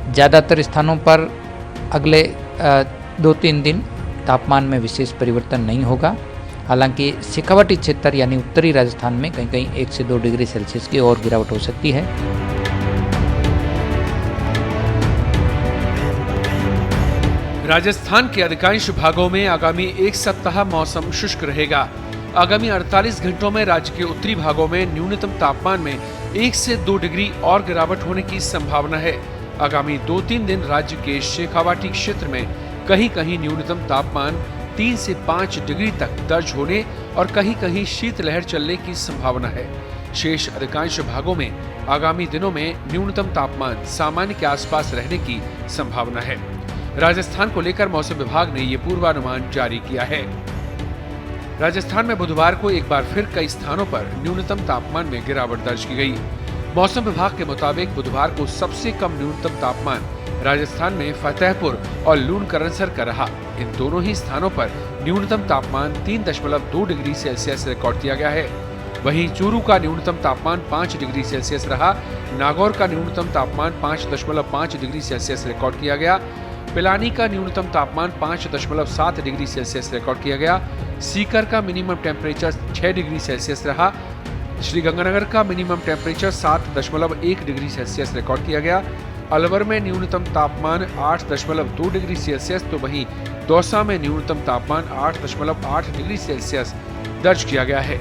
ज़्यादातर स्थानों पर अगले 2-3 दिन तापमान में विशेष परिवर्तन नहीं होगा। हालांकि शेखावाटी क्षेत्र यानी उत्तरी राजस्थान में कहीं कहीं 1 से 2 डिग्री सेल्सियस की और गिरावट हो सकती है। राजस्थान के अधिकांश भागों में आगामी एक सप्ताह मौसम शुष्क रहेगा। आगामी 48 घंटों में राज्य के उत्तरी भागों में न्यूनतम तापमान में 1 से 2 डिग्री और गिरावट होने की संभावना है। आगामी 2-3 दिन राज्य के शेखावाटी क्षेत्र में कहीं कहीं न्यूनतम तापमान 3 से 5 डिग्री तक दर्ज होने और कहीं कहीं शीतलहर चलने की संभावना है। शेष अधिकांश भागों में आगामी दिनों में न्यूनतम तापमान सामान्य के आसपास रहने की संभावना है। राजस्थान को लेकर मौसम विभाग ने ये पूर्वानुमान जारी किया है। राजस्थान में बुधवार को एक बार फिर कई स्थानों पर न्यूनतम तापमान में गिरावट दर्ज की गई। मौसम विभाग के मुताबिक बुधवार को सबसे कम न्यूनतम तापमान राजस्थान में फतेहपुर और लूणकरणसर का रहा। इन दोनों ही स्थानों पर न्यूनतम तापमान 3.2 डिग्री सेल्सियस रिकॉर्ड किया गया है। वहीं चूरू का न्यूनतम तापमान 5 डिग्री सेल्सियस रहा। नागौर का न्यूनतम तापमान 5.5 डिग्री सेल्सियस रिकॉर्ड किया गया। पिलानी का न्यूनतम तापमान 5.7 डिग्री सेल्सियस रिकॉर्ड किया गया। सीकर का मिनिमम टेम्परेचर 6 डिग्री सेल्सियस रहा। श्रीगंगानगर का minimum temperature 7.1 degree Celsius record किया गया। अलवर में न्यूनतम तापमान 8.2 डिग्री सेल्सियस तो वहीं दौसा में न्यूनतम तापमान 8.8 डिग्री सेल्सियस दर्ज किया गया है।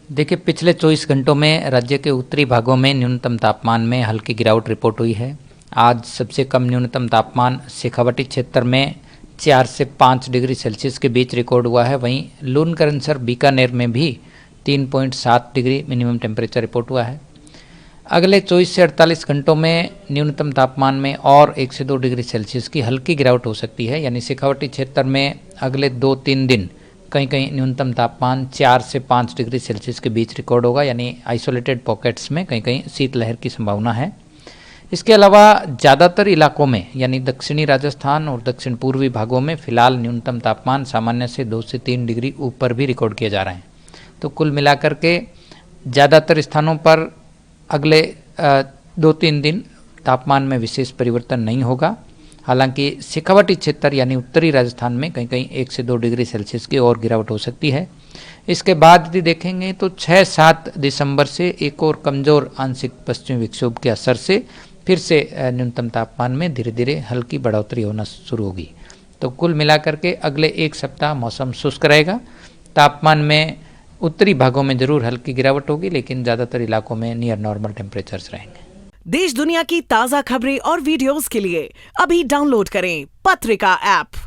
देखिए, पिछले 24 घंटों में राज्य के उत्तरी भागों में न्यूनतम तापमान में हल्की गिरावट रिपोर्ट हुई है। आज सबसे कम न्यूनतम तापमान शेखावाटी क्षेत्र में 4 से 5 डिग्री सेल्सियस के बीच रिकॉर्ड हुआ है। वहीं लूणकरणसर बीकानेर में भी 3.7 डिग्री मिनिमम टेम्परेचर रिपोर्ट हुआ है। अगले 24 से 48 घंटों में न्यूनतम तापमान में और 1 से 2 डिग्री सेल्सियस की हल्की गिरावट हो सकती है। यानी शेखावाटी क्षेत्र में अगले 2-3 दिन कहीं कहीं न्यूनतम तापमान 4 से 5 डिग्री सेल्सियस के बीच रिकॉर्ड होगा। यानी आइसोलेटेड पॉकेट्स में कहीं कहीं शीतलहर की संभावना है। इसके अलावा ज़्यादातर इलाकों में यानी दक्षिणी राजस्थान और दक्षिण पूर्वी भागों में फिलहाल न्यूनतम तापमान सामान्य से 2 से 3 डिग्री ऊपर भी रिकॉर्ड किए जा रहे हैं। तो कुल मिलाकर के ज़्यादातर स्थानों पर अगले 2-3 दिन तापमान में विशेष परिवर्तन नहीं होगा। हालांकि शेखावाटी क्षेत्र यानी उत्तरी राजस्थान में कहीं कहीं 1 से 2 डिग्री सेल्सियस की और गिरावट हो सकती है। इसके बाद यदि देखेंगे तो 6-7 दिसंबर से एक और कमज़ोर आंशिक पश्चिमी विक्षोभ के असर से फिर से न्यूनतम तापमान में धीरे धीरे हल्की बढ़ोतरी होना शुरू होगी। तो कुल मिलाकर के अगले एक सप्ताह मौसम शुष्क रहेगा। तापमान में उत्तरी भागों में जरूर हल्की गिरावट होगी, लेकिन ज़्यादातर इलाकों में नियर नॉर्मल टेम्परेचर्स रहेंगे। देश दुनिया की ताज़ा खबरें और वीडियोस के लिए अभी डाउनलोड करें पत्रिका ऐप।